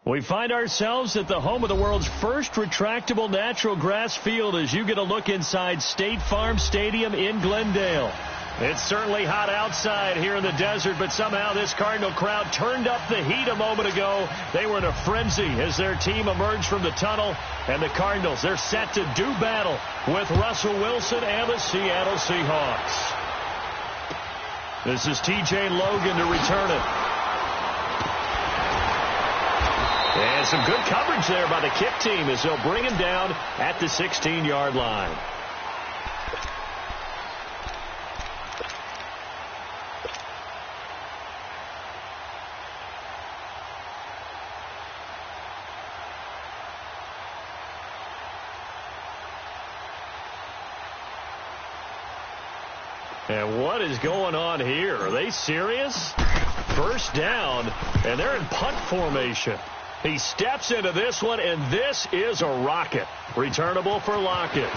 We find ourselves at the home of the world's first retractable natural grass field as you get a look inside State Farm Stadium in Glendale. It's certainly hot outside here in the desert, but somehow this Cardinal crowd turned up the heat a moment ago. They were in a frenzy as their team emerged from the tunnel, and the Cardinals, they're set to do battle with Russell Wilson and the Seattle Seahawks. This is T.J. Logan to return it. And some good coverage there by the kick team as they'll bring him down at the 16-yard line. And what is going on here? Are they serious? First down, and they're in punt formation. He steps into this one, and this is a rocket. Returnable for Lockett.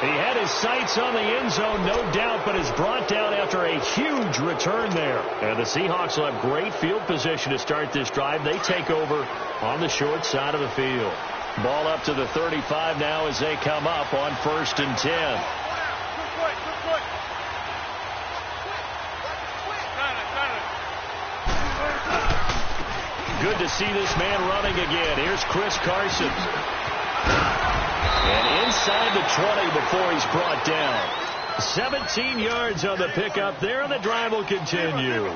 He had his sights on the end zone, no doubt, but is brought down after a huge return there. And the Seahawks will have great field position to start this drive. They take over on the short side of the field. Ball up to the 35 now as they come up on 1st and 10. Good to see this man running again. Here's Chris Carson. And inside the 20 before he's brought down. 17 yards on the pickup there, and the drive will continue.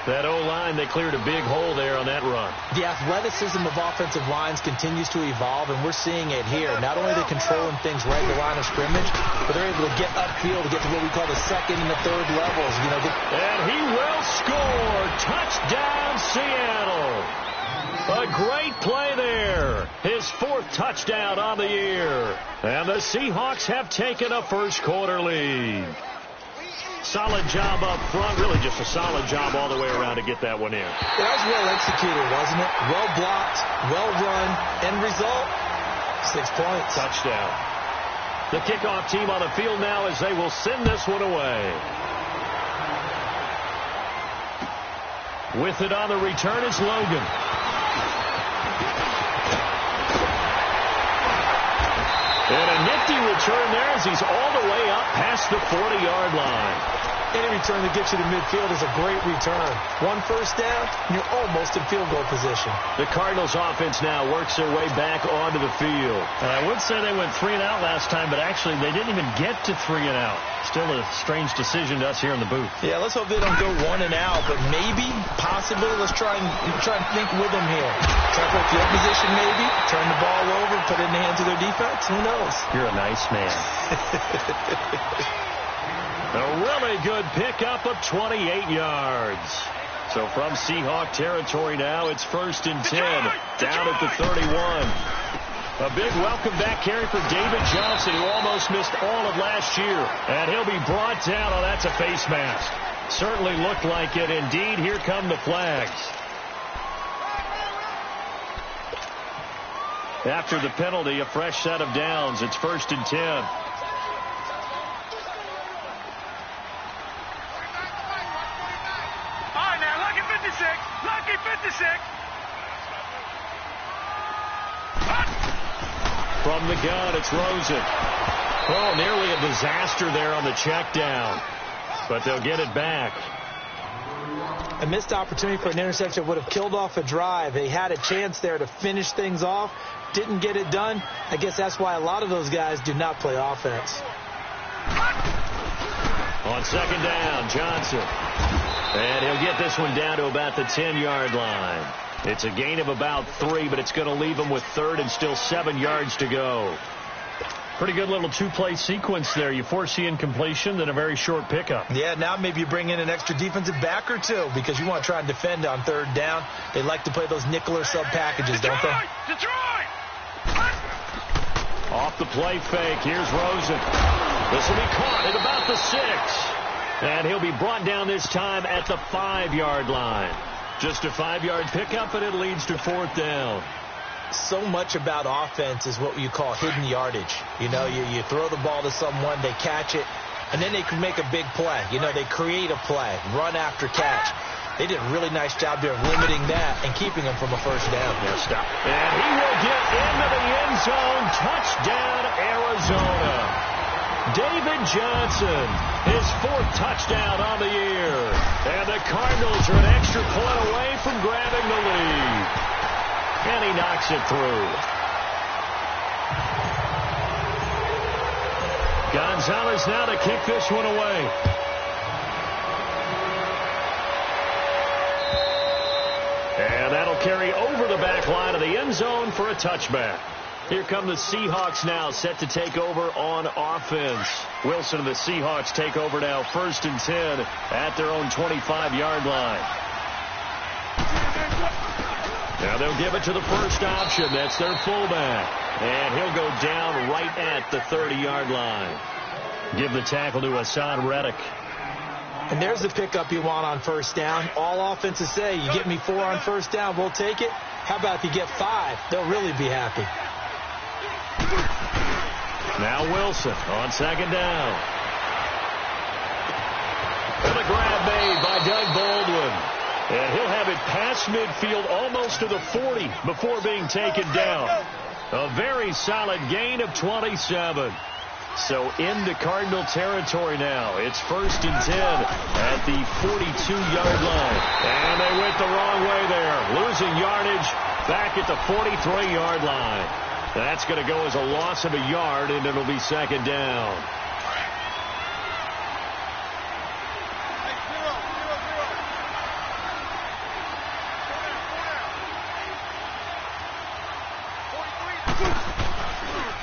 That O-line, they cleared a big hole there on that run. The athleticism of offensive lines continues to evolve, and we're seeing it here. Not only are they controlling things right at the line of scrimmage, but they're able to get upfield to get to what we call the second and the third levels. You know, and he will score. Touchdown, Seattle. A great play there. His 4th touchdown on the year. And the Seahawks have taken a first-quarter lead. Solid job up front. Really just a solid job all the way around to get that one in. That was well executed, wasn't it? Well blocked, well run. End result, 6 points. Touchdown. The kickoff team on the field now as they will send this one away. With it on the return is Logan. And a nifty return there as he's all the way up past the 40-yard line. Any return that gets you to midfield is a great return. 1 first down, you're almost in field goal position. The Cardinals offense now works their way back onto the field. I would say they went 3 and out last time, but actually they didn't even get to 3 and out. Still a strange decision to us here in the booth. Yeah, let's hope they don't go 1 and out, but maybe, possibly, let's try and think with them here. Try for field position maybe, turn the ball over, put it in the hands of their defense. Who knows? You're a nice man. A really good pickup of 28 yards. So from Seahawk territory now, it's 1st and 10, down at the 31. A big welcome back carry for David Johnson, who almost missed all of last year. And he'll be brought down. Oh, that's a face mask. Certainly looked like it. Indeed, here come the flags. After the penalty, a fresh set of downs. It's 1st and 10. Lucky 56. From the gun, it's Rosen. Oh, nearly a disaster there on the check down. But they'll get it back. A missed opportunity for an interception would have killed off a drive. They had a chance there to finish things off. Didn't get it done. I guess that's why a lot of those guys do not play offense. On 2nd down, Johnson. And he'll get this one down to about the 10-yard line. It's a gain of about 3, but it's going to leave him with 3rd and still 7 yards to go. Pretty good little 2-play sequence there. You force the incompletion, then a very short pickup. Yeah, now maybe you bring in an extra defensive back or 2 because you want to try and defend on 3rd down. They like to play those nickel or sub packages, don't they? Detroit! Off the play fake. Here's Rosen. This will be caught at about the 6. And he'll be brought down this time at the 5-yard line. Just a 5-yard pickup, and it leads to 4th down. So much about offense is what you call hidden yardage. You know, you throw the ball to someone, they catch it. and then they can make a big play. You know, they create a play, run after catch. They did a really nice job there of limiting that and keeping them from a first down. Yeah, stop. And he will get into the end zone. Touchdown, Arizona. David Johnson, his 4th touchdown on the year. And the Cardinals are an extra point away from grabbing the lead. And he knocks it through. Gonzalez now to kick this one away. And that'll carry over the back line of the end zone for a touchback. Here come the Seahawks now, set to take over on offense. Wilson and the Seahawks take over now, 1st and 10 at their own 25-yard line. Now they'll give it to the first option. That's their fullback. And he'll go down right at the 30-yard line. Give the tackle to Hassan Reddick. And there's the pickup you want on first down. All offenses say, you get me 4 on first down, we'll take it. How about if you get 5? They'll really be happy. Now Wilson on 2nd down. And a grab made by Doug Baldwin. And he'll have it past midfield almost to the 40 before being taken down. A very solid gain of 27. So into Cardinal territory now. It's 1st and 10 at the 42-yard line. And they went the wrong way there. Losing yardage back at the 43-yard line. That's going to go as a loss of a yard, and it'll be 2nd down.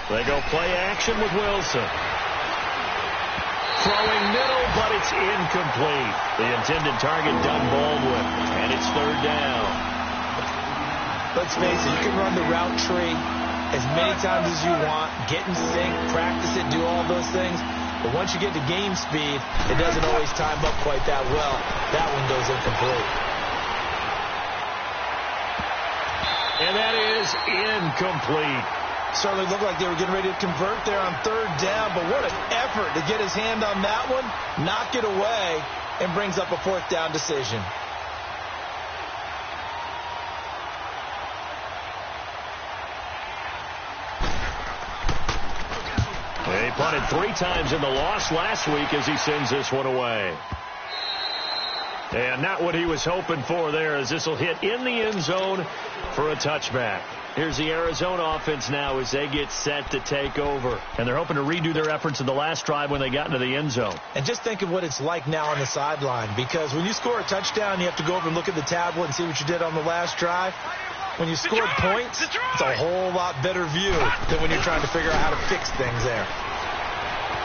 They go play action with Wilson. Throwing middle, but it's incomplete. The intended target, Doug Baldwin, and it's 3rd down. Let's face it, you can run the route tree as many times as you want, get in sync, practice it, do all those things. But once you get to game speed, it doesn't always time up quite that well. That one goes incomplete. And that is incomplete. Certainly looked like they were getting ready to convert there on 3rd down, but what an effort to get his hand on that one, knock it away, and brings up a 4th down decision. He punted 3 times in the loss last week as he sends this one away. And not what he was hoping for there, as this will hit in the end zone for a touchback. Here's the Arizona offense now as they get set to take over. And they're hoping to redo their efforts in the last drive when they got into the end zone. And just think of what it's like now on the sideline, because when you score a touchdown, you have to go over and look at the tablet and see what you did on the last drive. When you scored points, it's a whole lot better view than when you're trying to figure out how to fix things there.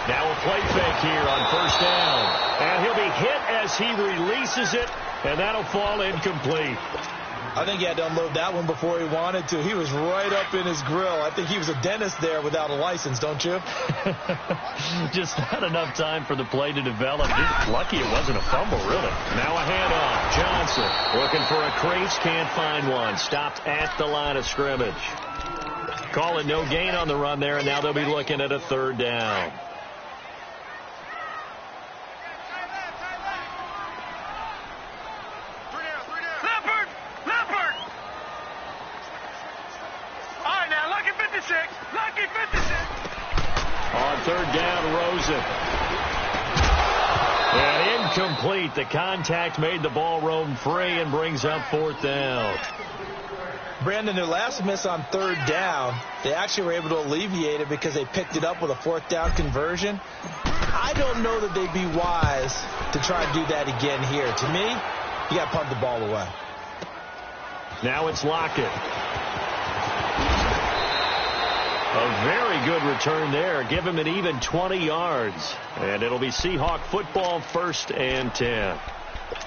Now a play fake here on 1st down. And he'll be hit as he releases it, and that'll fall incomplete. I think he had to unload that one before he wanted to. He was right up in his grill. I think he was a dentist there without a license, don't you? Just not enough time for the play to develop. Just lucky it wasn't a fumble, really. Now a handoff. Johnson looking for a crease, can't find one. Stopped at the line of scrimmage. Call it no gain on the run there, and now they'll be looking at a 3rd down. On 3rd down, Rosen. And incomplete. The contact made the ball roam free and brings up 4th down. Brandon, their last miss on 3rd down, they actually were able to alleviate it because they picked it up with a 4th down conversion. I don't know that they'd be wise to try and do that again here. To me, you got to punt the ball away. Now it's Lockett. A very good return there. Give him an even 20 yards. And it'll be Seahawk football, 1st and 10.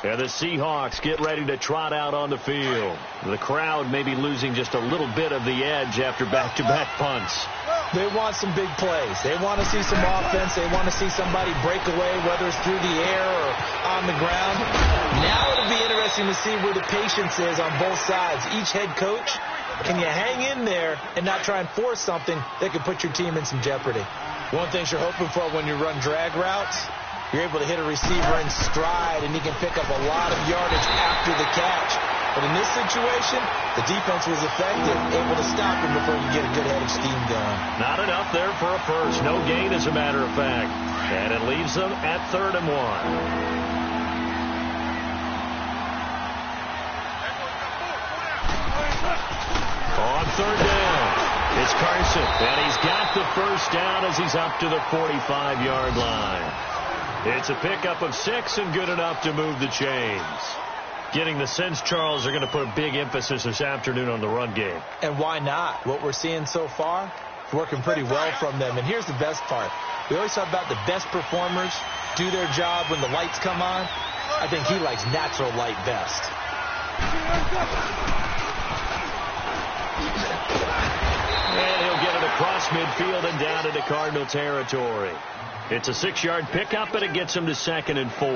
And the Seahawks get ready to trot out on the field. The crowd may be losing just a little bit of the edge after back-to-back punts. They want some big plays. They want to see some offense. They want to see somebody break away, whether it's through the air or on the ground. Now it'll be interesting to see where the patience is on both sides. Each head coach, can you hang in there and not try and force something that could put your team in some jeopardy? One thing you're hoping for when you run drag routes, you're able to hit a receiver in stride, and he can pick up a lot of yardage after the catch. But in this situation, the defense was effective, able to stop him before you get a good head of steam going. Not enough there for a first. No gain, as a matter of fact. And it leaves them at 3rd and 1. On 3rd down, it's Carson, and he's got the first down as he's up to the 45-yard line. It's a pickup of 6 and good enough to move the chains. Getting the sense, Charles, are going to put a big emphasis this afternoon on the run game. And why not? What we're seeing so far, working pretty well from them. And here's the best part. We always talk about the best performers do their job when the lights come on. I think he likes natural light best. And he'll get it across midfield and down into Cardinal territory. It's a 6-yard pickup, and it gets him to 2nd and 4.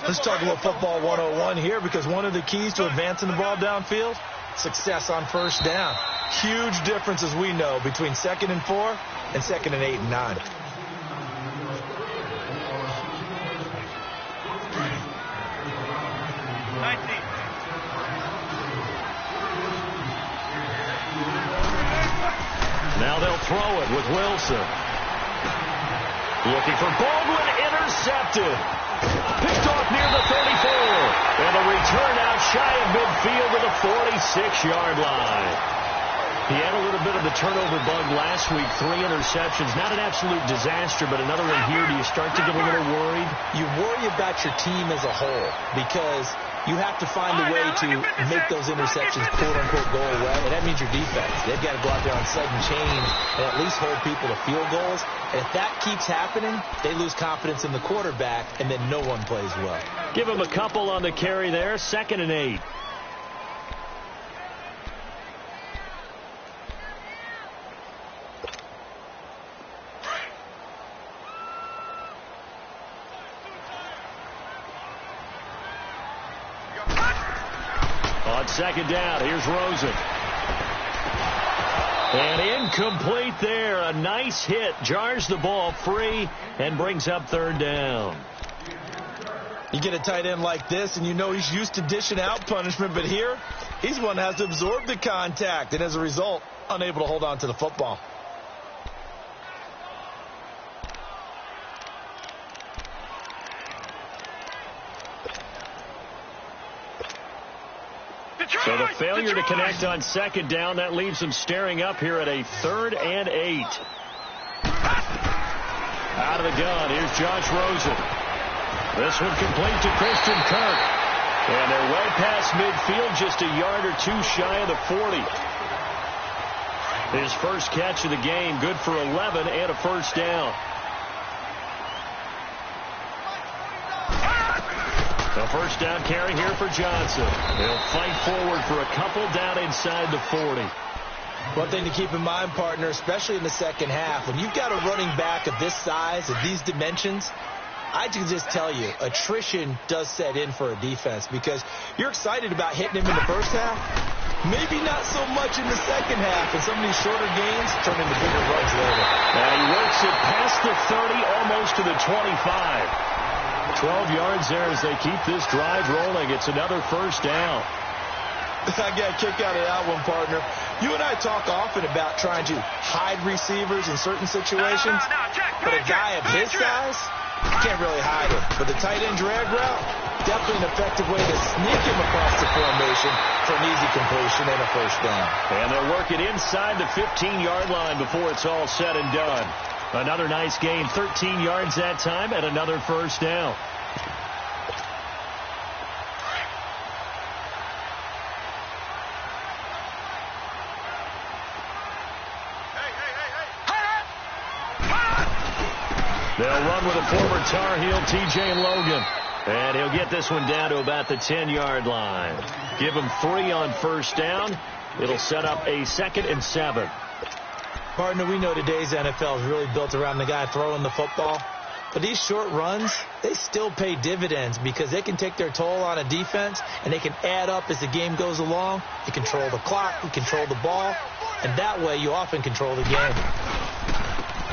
Let's talk about football 101 here, because one of the keys to advancing the ball downfield, success on first down. Huge difference, as we know, between 2nd and 4 and 2nd and 8 and 9. Now they'll throw it with Wilson. Looking for Baldwin, intercepted. Picked off near the 34. And a return out shy of midfield to the 46-yard line. He had a little bit of the turnover bug last week. 3 interceptions. Not an absolute disaster, but another one here. Do you start to get a little worried? You worry about your team as a whole, because you have to find a way to make those interceptions, quote-unquote, go away. And that means your defense. They've got to go out there on sudden change and at least hold people to field goals. And if that keeps happening, they lose confidence in the quarterback, and then no one plays well. Give him a couple on the carry there. 2nd and 8. On 2nd down, here's Rosen. And incomplete there. A nice hit. Jars the ball free and brings up 3rd down. You get a tight end like this, and you know he's used to dishing out punishment, but here, he's one that has to absorb the contact, and as a result, unable to hold on to the football. So the failure to connect on 2nd down, that leaves them staring up here at a 3rd and 8. Out of the gun, here's Josh Rosen. This one complete to Christian Kirk. And they're way past midfield, just a yard or 2 shy of the 40. His first catch of the game, good for 11 and a first down. A first down carry here for Johnson. He'll fight forward for a couple down inside the 40. One thing to keep in mind, partner, especially in the second half, when you've got a running back of this size, of these dimensions, I can just tell you, attrition does set in for a defense, because you're excited about hitting him in the first half, maybe not so much in the second half, and some of these shorter gains turn into bigger runs later. Now he works it past the 30, almost to the 25. 12 yards there as they keep this drive rolling. It's another first down. I got a kick out of that one, partner. You and I talk often about trying to hide receivers in certain situations, but a guy of his size, you can't really hide him. But the tight end drag route, definitely an effective way to sneak him across the formation for an easy completion and a first down. And they'll work it inside the 15-yard line before it's all said and done. Another nice gain, 13 yards that time, and another first down. They'll run with a former Tar Heel, T.J. Logan. And he'll get this one down to about the 10-yard line. Give him 3 on first down. It'll set up a 2nd and 7. Partner, we know today's NFL is really built around the guy throwing the football. But these short runs, they still pay dividends, because they can take their toll on a defense, and they can add up as the game goes along. You control the clock, you control the ball, and that way you often control the game.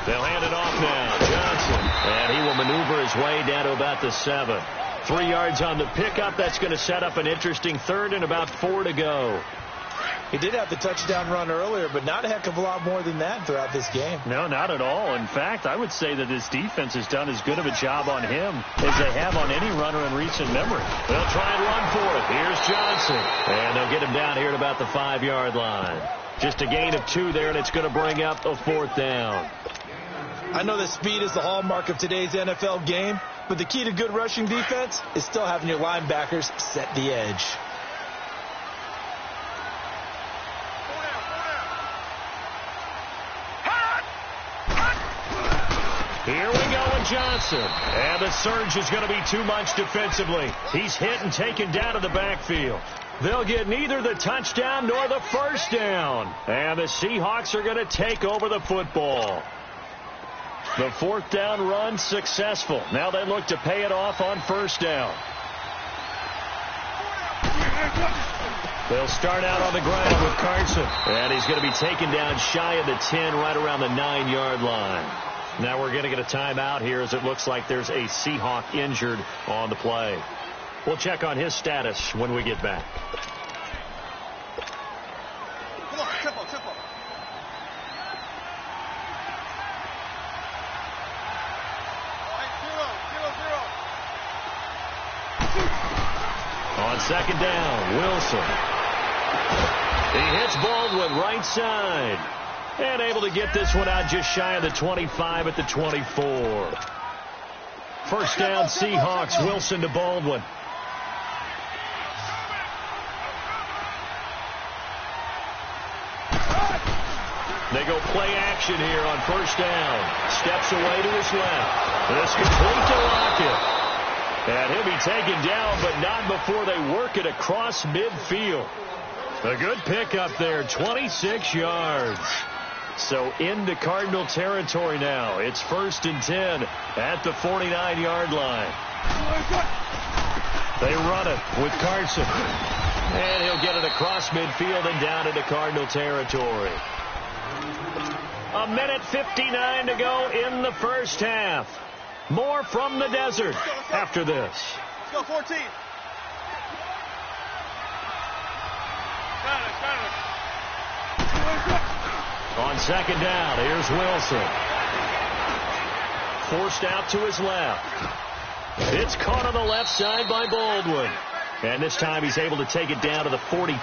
They'll hand it off now. Johnson. And he will maneuver his way down to about the 7. 3 yards on the pickup. That's going to set up an interesting third and about 4 to go. He did have the touchdown run earlier, but not a heck of a lot more than that throughout this game. No, not at all. In fact, I would say that his defense has done as good of a job on him as they have on any runner in recent memory. They'll try and run for it. Here's Johnson. And they'll get him down here at about the 5-yard line. Just a gain of 2 there, and it's going to bring up a 4th down. I know that speed is the hallmark of today's NFL game, but the key to good rushing defense is still having your linebackers set the edge. Here we go with Johnson. And the surge is going to be too much defensively. He's hit and taken down to the backfield. They'll get neither the touchdown nor the first down. And the Seahawks are going to take over the football. The 4th down run successful. Now they look to pay it off on 1st down. They'll start out on the ground with Carson. And he's going to be taken down shy of the 10, right around the 9-yard line. Now we're going to get a timeout here as it looks like there's a Seahawk injured on the play. We'll check on his status when we get back. Come on, tempo, tempo. On 2nd down, Wilson. He hits Baldwin right side. And able to get this one out just shy of the 25 at the 24. 1st down, Seahawks. Wilson to Baldwin. They go play action here on 1st down. Steps away to his left. This complete to Lockett. And he'll be taken down, but not before they work it across midfield. A good pickup there, 26 yards. So into Cardinal territory now. It's 1st and 10 at the 49-yard line. They run it with Carson. And he'll get it across midfield and down into Cardinal territory. 1:59 to go in the 1st half. More from the desert after this. Let's go, 14. On 2nd down, here's Wilson. Forced out to his left. It's caught on the left side by Baldwin. And this time he's able to take it down to the 42.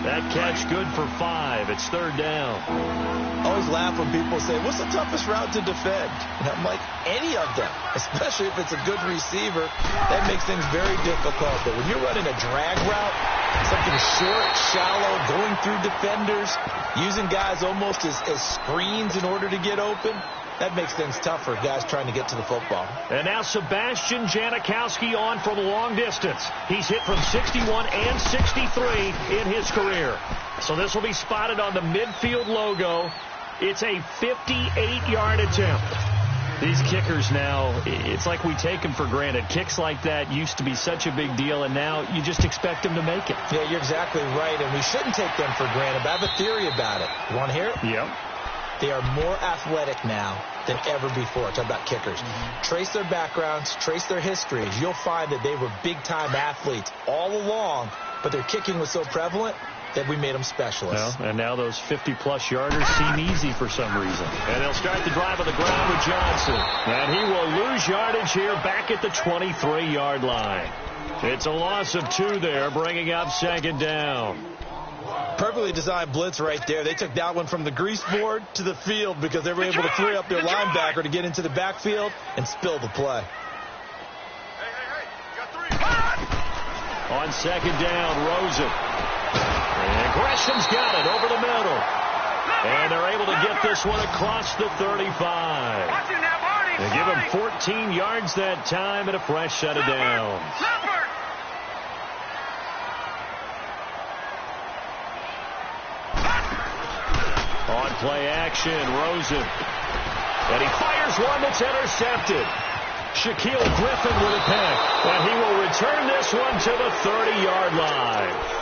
That catch good for 5. It's 3rd down. I always laugh when people say, what's the toughest route to defend? And I'm like, any of them, especially if it's a good receiver. That makes things very difficult. But when you're running a drag route, something short, shallow, going through defenders, using guys almost as screens in order to get open, that makes things tough for guys trying to get to the football. And now Sebastian Janikowski on from long distance. He's hit from 61 and 63 in his career. So this will be spotted on the midfield logo. It's a 58-yard attempt. These kickers now, it's like we take them for granted. Kicks like that used to be such a big deal, and now you just expect them to make it. Yeah, you're exactly right, and we shouldn't take them for granted. But I have a theory about it. You want to hear it? Yep. They are more athletic now than ever before. Talk about kickers. Trace their backgrounds, trace their histories. You'll find that they were big-time athletes all along, but their kicking was so prevalent that we made them specialists. Well, and now those 50-plus yarders seem easy for some reason. And they'll start the drive on the ground with Johnson. And he will lose yardage here back at the 23-yard line. It's a loss of 2 there, bringing up 2nd down. Perfectly designed blitz right there. They took that one from the grease board to the field because they were able to free up their linebacker to get into the backfield and spill the play. Hey, you got 3. On 2nd down, Rosen. And Gresham's got it over the middle. And they're able to get this one across the 35. They give him 14 yards that time and a fresh set of downs. On play action, Rosen. And he fires one that's intercepted. Shaquille Griffin with a pick. And he will return this one to the 30-yard line.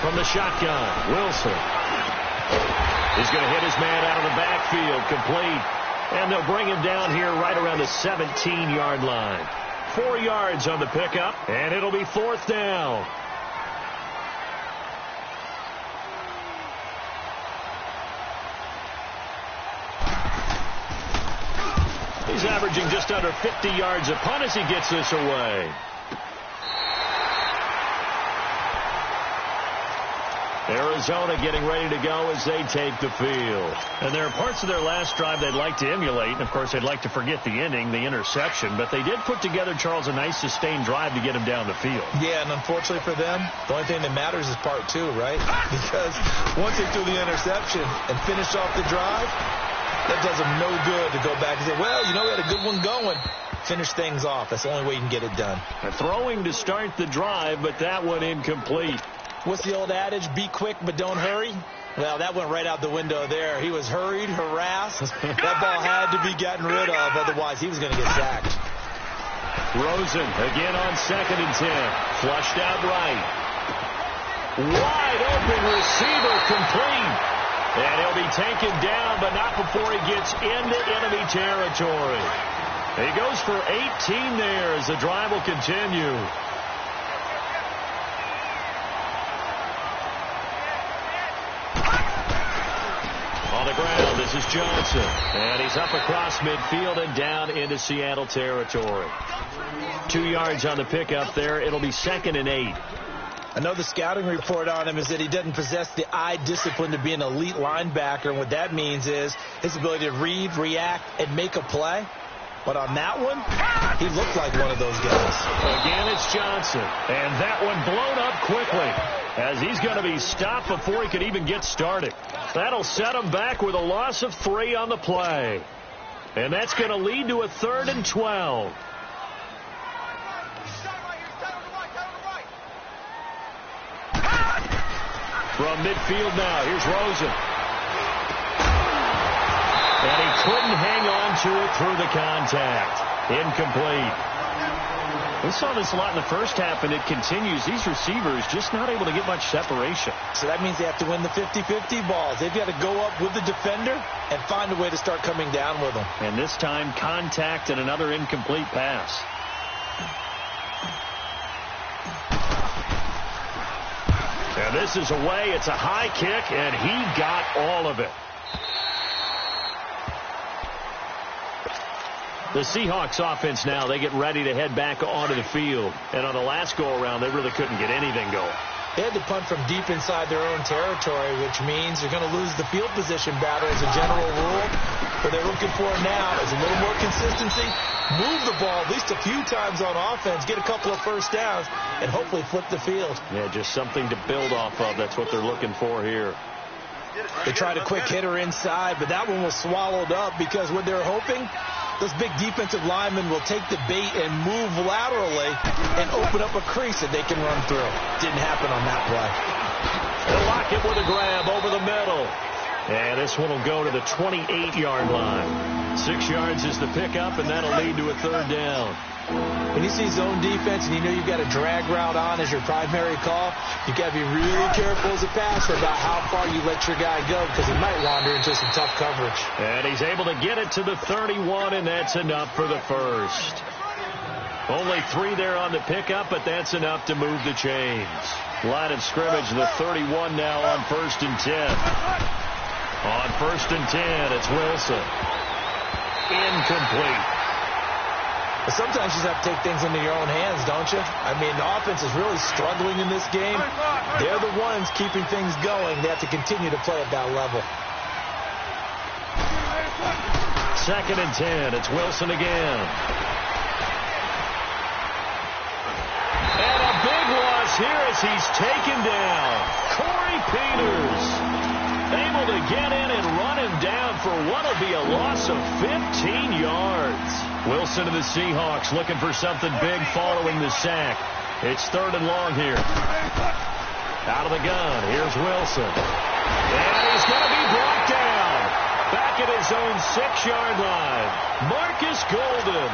From the shotgun, Wilson. He's going to hit his man out of the backfield, complete. And they'll bring him down here right around the 17-yard line. 4 yards on the pickup, and it'll be 4th down. He's averaging just under 50 yards a punt as he gets this away. Arizona getting ready to go as they take the field. And there are parts of their last drive they'd like to emulate. And, of course, they'd like to forget the ending, the interception. But they did put together, Charles, a nice sustained drive to get him down the field. Yeah, and unfortunately for them, the only thing that matters is part 2, right? Because once they threw the interception and finished off the drive, that does them no good to go back and say, well, you know, we had a good one going. Finish things off. That's the only way you can get it done. Throwing to start the drive, but that one incomplete. What's the old adage? Be quick, but don't hurry. Well, that went right out the window there. He was hurried, harassed. That ball had to be gotten rid of. Otherwise, he was going to get sacked. Rosen again on 2nd and 10. Flushed out right. Wide open receiver, complete. And he'll be taken down, but not before he gets into enemy territory. He goes for 18 there as the drive will continue. On the ground, this is Johnson. And he's up across midfield and down into Seattle territory. 2 yards on the pickup there. It'll be 2nd and 8. I know the scouting report on him is that he doesn't possess the eye discipline to be an elite linebacker. And what that means is his ability to read, react, and make a play. But on that one, he looked like one of those guys. Again, it's Johnson. And that one blown up quickly as he's going to be stopped before he could even get started. That'll set him back with a loss of 3 on the play. And that's going to lead to a 3rd and 12. From midfield now, here's Rosen. And he couldn't hang on to it through the contact. Incomplete. We saw this a lot in the first half, and it continues. These receivers just not able to get much separation. So that means they have to win the 50-50 balls. They've got to go up with the defender and find a way to start coming down with them. And this time, contact and another incomplete pass. And this is away. It's a high kick, and he got all of it. The Seahawks offense now, they get ready to head back onto the field. And on the last go-around, they really couldn't get anything going. They had to punt from deep inside their own territory, which means they're going to lose the field position battle as a general rule. What they're looking for now is a little more consistency, move the ball at least a few times on offense, get a couple of first downs, and hopefully flip the field. Yeah, just something to build off of. That's what they're looking for here. They tried a quick hitter inside, but that one was swallowed up because what they're hoping, those big defensive linemen will take the bait and move laterally and open up a crease that they can run through. Didn't happen on that play. They'll lock it with a grab over the middle. And this one will go to the 28-yard line. 6 yards is the pickup, and that'll lead to a 3rd down. When you see zone defense and you know you've got a drag route on as your primary call, you've got to be really careful as a passer about how far you let your guy go because he might wander into some tough coverage. And he's able to get it to the 31, and that's enough for the first. Only 3 there on the pickup, but that's enough to move the chains. Line of scrimmage, the 31 now on 1st and 10. On 1st and 10, it's Wilson. Incomplete. But sometimes you just have to take things into your own hands, don't you? I mean, the offense is really struggling in this game. They're the ones keeping things going. They have to continue to play at that level. 2nd and 10. It's Wilson again. And a big loss here as he's taken down. Corey Peters able to get in and run him down for what will be a loss of 15 yards. Wilson and the Seahawks looking for something big following the sack. It's 3rd and long here. Out of the gun, here's Wilson. And he's going to be brought down. Back at his own 6-yard line. Marcus Golden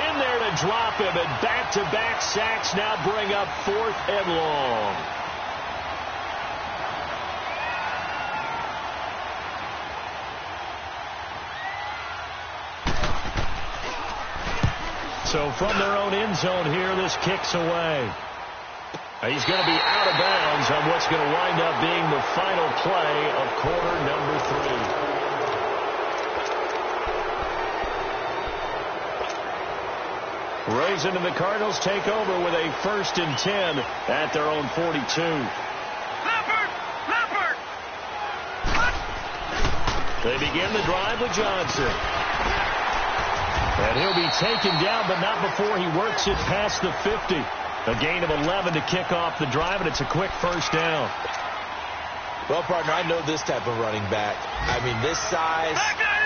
in there to drop him, and back-to-back sacks now bring up 4th and long. So from their own end zone here, this kicks away. He's going to be out of bounds on what's going to wind up being the final play of quarter number 3. Rosen and the Cardinals take over with a 1st and 10 at their own 42. Leopard! They begin the drive with Johnson. And he'll be taken down, but not before he works it past the 50. A gain of 11 to kick off the drive, and it's a quick 1st down. Well, partner, I know this type of running back. I mean, this size,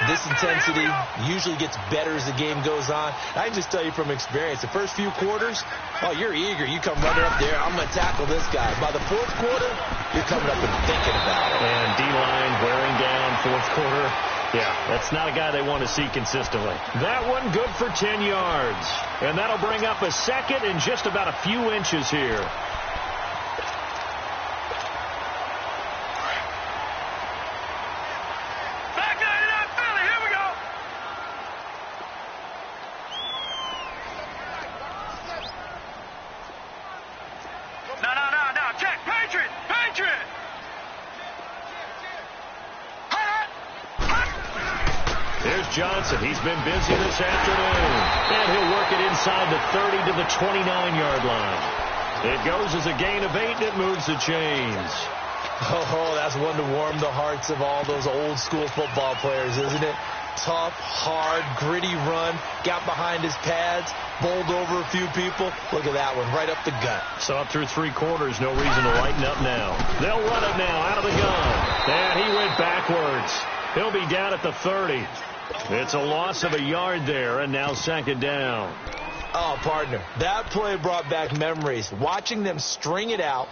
this intensity usually gets better as the game goes on. I can just tell you from experience, the first few quarters, oh, you're eager. You come running up there, I'm going to tackle this guy. By the 4th quarter, you're coming up and thinking about it. And D-line wearing down 4th quarter. Yeah, that's not a guy they want to see consistently. That one good for 10 yards. And that'll bring up a 2nd and just about a few inches here. Back 99, Philly, here we go. No, check, Patriot. Here's Johnson. He's been busy this afternoon. And he'll work it inside the 30 to the 29-yard line. It goes as a gain of 8, and it moves the chains. Oh, that's one to warm the hearts of all those old-school football players, isn't it? Tough, hard, gritty run. Got behind his pads, bowled over a few people. Look at that one, right up the gut. So up through 3 quarters, no reason to lighten up now. They'll run it now out of the gun. And he went backwards. He'll be down at the 30. It's a loss of a yard there, and now 2nd down. Oh, partner, that play brought back memories. Watching them string it out,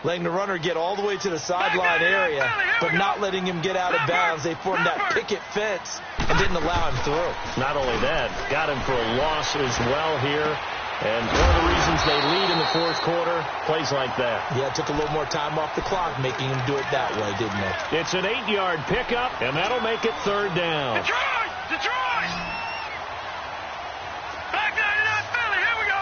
letting the runner get all the way to the sideline area, but not letting him get out of bounds. They formed that picket fence and didn't allow him through. Not only that, got him for a loss as well here. And one of the reasons they lead in the 4th quarter, plays like that. Yeah, it took a little more time off the clock, making him do it that way, didn't it? It's an 8-yard pickup, and that'll make it 3rd down. Detroit! Back 99, Philly, here we go.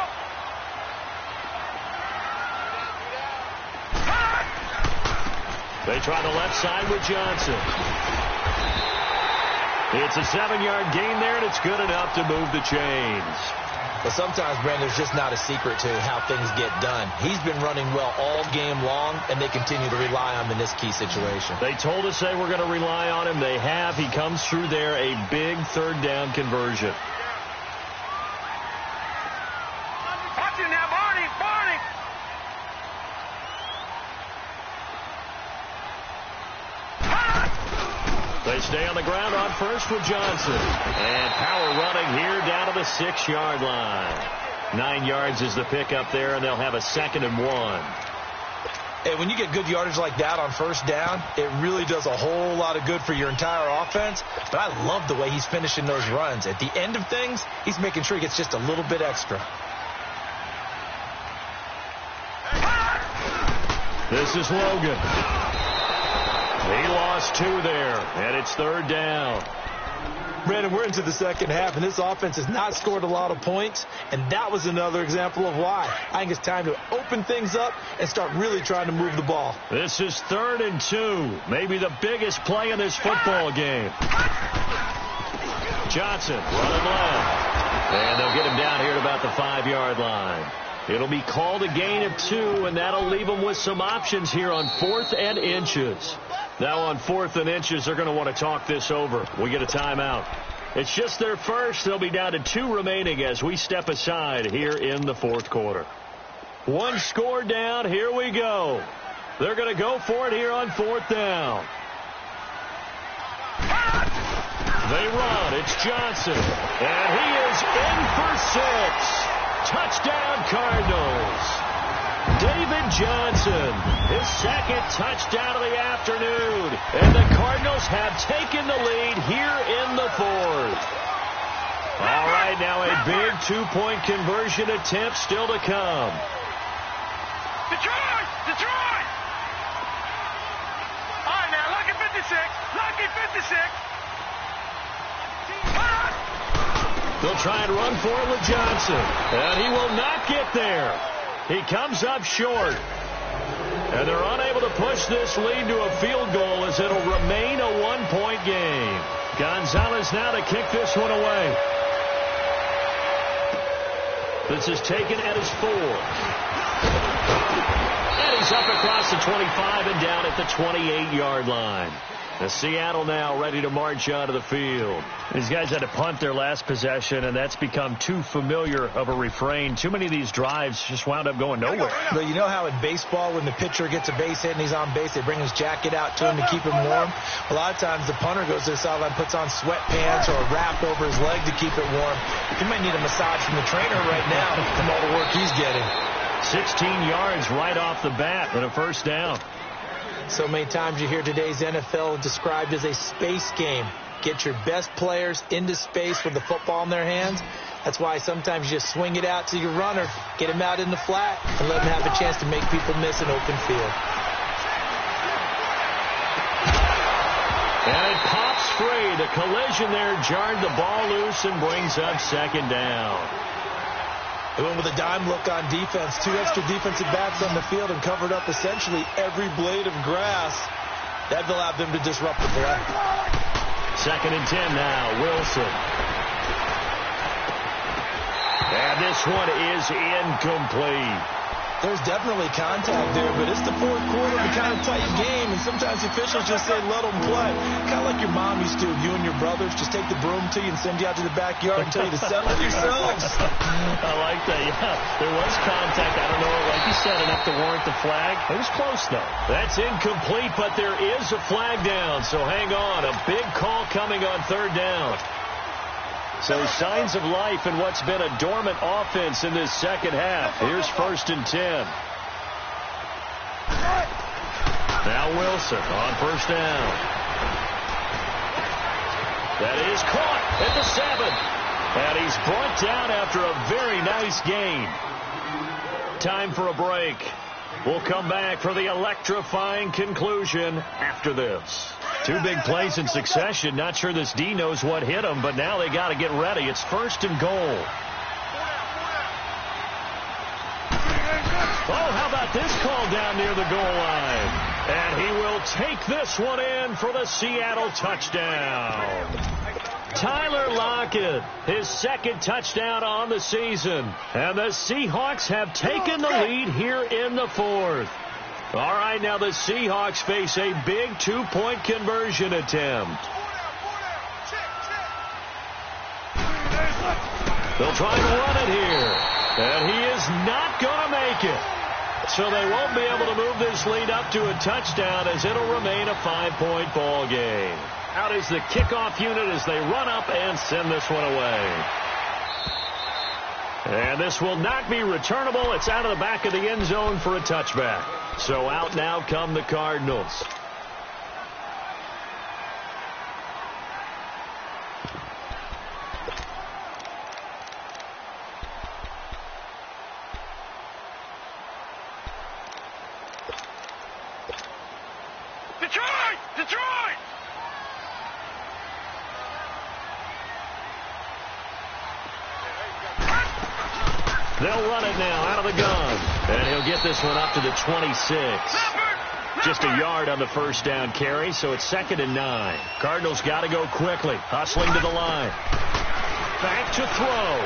They try the left side with Johnson. It's a 7-yard gain there, and it's good enough to move the chains. But sometimes, Brandon, there's just not a secret to how things get done. He's been running well all game long, and they continue to rely on him in this key situation. They told us they were going to rely on him. They have. He comes through there, a big 3rd down conversion. Watch it now, Barney. They stay on the ground on 1st with Johnson. And power running here down to the 6-yard line. 9 yards is the pickup there, and they'll have a 2nd and 1. Hey, when you get good yardage like that on 1st down, it really does a whole lot of good for your entire offense. But I love the way he's finishing those runs. At the end of things, he's making sure he gets just a little bit extra. This is Logan. He lost 2 there, and it's 3rd down. Brandon, we're into the 2nd half, and this offense has not scored a lot of points, and that was another example of why. I think it's time to open things up and start really trying to move the ball. This is 3rd and 2, maybe the biggest play in this football game. Johnson running left, and they'll get him down here at about the 5-yard line. It'll be called a gain of 2, and that'll leave them with some options here on 4th and inches. Now on 4th and inches, they're going to want to talk this over. We get a timeout. It's just their first. They'll be down to 2 remaining as we step aside here in the 4th quarter. 1 score down. Here we go. They're going to go for it here on 4th down. They run. It's Johnson. And he is in for 6. Touchdown, Cardinals. David Johnson, his 2nd touchdown of the afternoon. And the Cardinals have taken the lead here in the 4th. All right, now a big 2-point conversion attempt still to come. Detroit! All right, now, lucky 56. They'll try and run for it with Johnson. And he will not get there. He comes up short. And they're unable to push this lead to a field goal as it'll remain a one-point game. Gonzalez now to kick this one away. This is taken at his 4. And he's up across the 25 and down at the 28-yard line. The Seattle now ready to march out of the field. These guys had to punt their last possession, and that's become too familiar of a refrain. Too many of these drives just wound up going nowhere. But you know how in baseball, when the pitcher gets a base hit and he's on base, they bring his jacket out to him to keep him warm? A lot of times the punter goes to the sideline, puts on sweatpants or a wrap over his leg to keep it warm. He might need a massage from the trainer right now from all the work he's getting. 16 yards right off the bat and a first down. So many times you hear today's NFL described as a space game. Get your best players into space with the football in their hands. That's why sometimes you just swing it out to your runner, get him out in the flat, and let him have a chance to make people miss an open field. And it pops free. The collision there jarred the ball loose and brings up second down. They went with a dime look on defense. 2 extra defensive backs on the field and covered up essentially every blade of grass. That allowed them to disrupt the play. 2nd and 10 now. Wilson. And this one is incomplete. There's definitely contact there, but it's the fourth quarter of a kind of tight game, and sometimes officials just say, let them play. Kind of like your mom used to, you and your brothers, just take the broom to you and send you out to the backyard and tell you to settle yourselves. I like that, yeah. There was contact. I don't know, like you said, enough to warrant the flag. It was close, though. That's incomplete, but there is a flag down, so hang on. A big call coming on 3rd down. So signs of life in what's been a dormant offense in this second half. Here's 1st and 10. Now Wilson on 1st down. That is caught at the 7. And he's brought down after a very nice gain. Time for a break. We'll come back for the electrifying conclusion after this. 2 big plays in succession. Not sure this D knows what hit him, but now they got to get ready. It's 1st and goal. Oh, how about this call down near the goal line? And he will take this one in for the Seattle touchdown. Tyler Lockett, his 2nd touchdown on the season. And the Seahawks have taken the lead here in the 4th. All right, now the Seahawks face a big 2-point conversion attempt. They'll try to run it here. And he is not going to make it. So they won't be able to move this lead up to a touchdown as it'll remain a 5-point ball game. Out is the kickoff unit as they run up and send this one away. And this will not be returnable. It's out of the back of the end zone for a touchback. So out now come the Cardinals. Detroit! Detroit! They'll run it now out of the gun. And he'll get this one up to the 26. Just a yard on the 1st down carry, so it's 2nd and 9. Cardinals got to go quickly. Hustling to the line. Back to throw.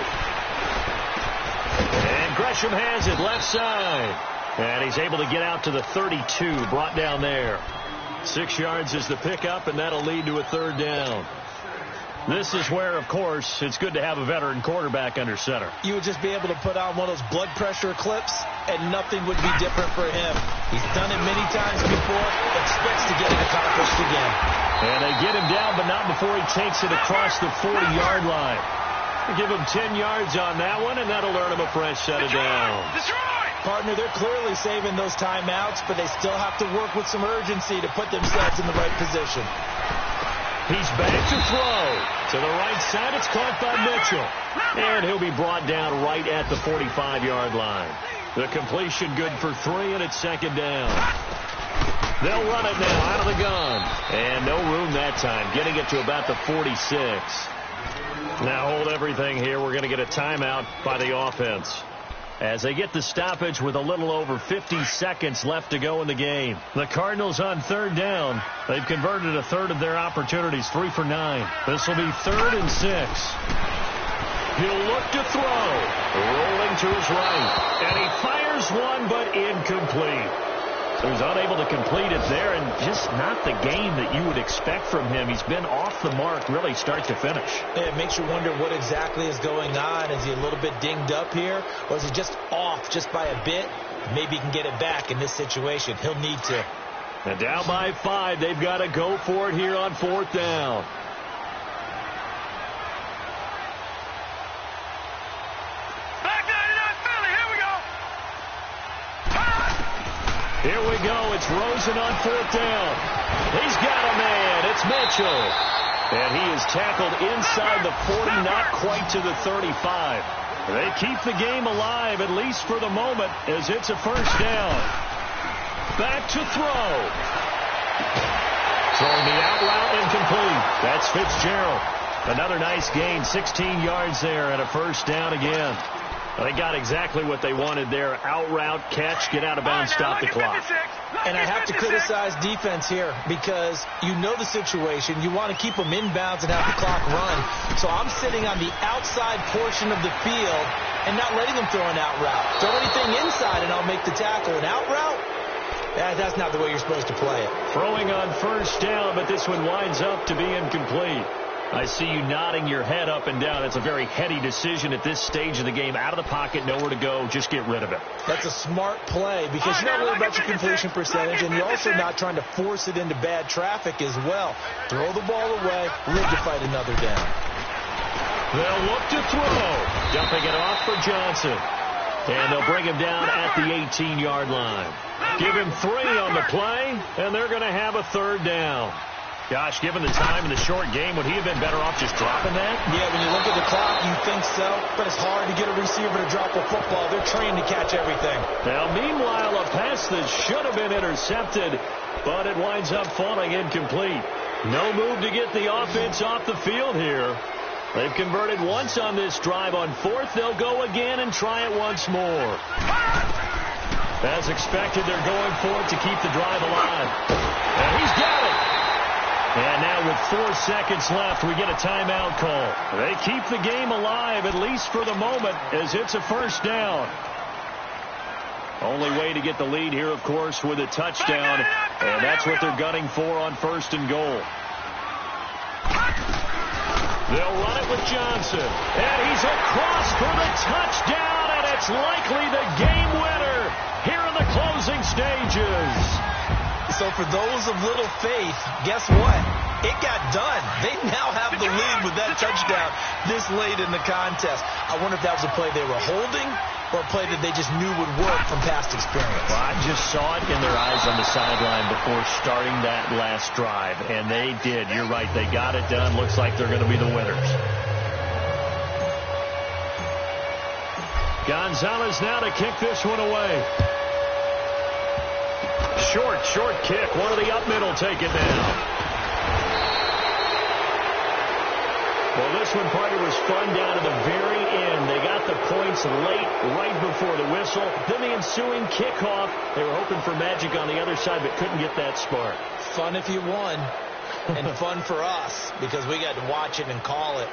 And Gresham has it left side. And he's able to get out to the 32, brought down there. 6 yards is the pickup, and that'll lead to a 3rd down. This is where, of course, it's good to have a veteran quarterback under center. You would just be able to put on one of those blood pressure clips, and nothing would be different for him. He's done it many times before, expects to get it accomplished again. And they get him down, but not before he takes it across the 40-yard line. Give him 10 yards on that one, and that'll earn him a fresh set of downs. Partner, they're clearly saving those timeouts, but they still have to work with some urgency to put themselves in the right position. He's back to throw. To the right side, it's caught by Mitchell. And he'll be brought down right at the 45-yard line. The completion good for 3, and it's 2nd down. They'll run it now out of the gun. And no room that time, getting it to about the 46. Now hold everything here. We're going to get a timeout by the offense as they get the stoppage with a little over 50 seconds left to go in the game. The Cardinals on third down. They've converted a third of their opportunities, 3 for 9. This will be 3rd and 6. He'll look to throw. Rolling to his right. And he fires one, but incomplete. So he's unable to complete it there, and just not the game that you would expect from him. He's been off the mark really start to finish. Yeah, it makes you wonder what exactly is going on. Is he a little bit dinged up here, or is he just off just by a bit? Maybe he can get it back in this situation. He'll need to. And down by 5, they've got to go for it here on 4th down. Here we go. It's Rosen on 4th down. He's got a man. It's Mitchell. And he is tackled inside the 40, not quite to the 35. They keep the game alive, at least for the moment, as it's a 1st down. Back to throw. Throwing the out route incomplete. That's Fitzgerald. Another nice gain, 16 yards there and a 1st down again. They got exactly what they wanted there. Out route, catch, get out of bounds, stop the clock. And I have to criticize defense here because you know the situation. You want to keep them inbounds and have the clock run. So I'm sitting on the outside portion of the field and not letting them throw an out route. Throw anything inside and I'll make the tackle. An out route? That's not the way you're supposed to play it. Throwing on 1st down, but this one winds up to be incomplete. I see you nodding your head up and down. It's a very heady decision at this stage of the game. Out of the pocket, nowhere to go. Just get rid of it. That's a smart play because you're not worried about your completion percentage, and you're also not trying to force it into bad traffic as well. Throw the ball away, live to fight another down. They'll look to throw. Dumping it off for Johnson. And they'll bring him down at the 18-yard line. Give him 3 on the play, and they're going to have a 3rd down. Gosh, given the time in the short game, would he have been better off just dropping that? Yeah, when you look at the clock, you think so. But it's hard to get a receiver to drop a football. They're trained to catch everything. Now, meanwhile, a pass that should have been intercepted, but it winds up falling incomplete. No move to get the offense off the field here. They've converted once on this drive. On 4th, they'll go again and try it once more. As expected, they're going for it to keep the drive alive. And he's got it. And now with 4 seconds left, we get a timeout call. They keep the game alive, at least for the moment, as it's a 1st down. Only way to get the lead here, of course, with a touchdown. And that's what they're gunning for on 1st and goal. They'll run it with Johnson. And he's across for the touchdown, and it's likely the game winner here in the closing stages. So for those of little faith, guess what? It got done. They now have the lead with that touchdown this late in the contest. I wonder if that was a play they were holding or a play that they just knew would work from past experience. Well, I just saw it in their eyes on the sideline before starting that last drive, and they did. You're right. They got it done. Looks like they're going to be the winners. Gonzalez now to kick this one away. Short kick. One of the up middle take it down. Well, this one, partner, was fun down to the very end. They got the points late, right before the whistle. Then the ensuing kickoff. They were hoping for magic on the other side, but couldn't get that spark. Fun if you won, and fun for us because we got to watch it and call it.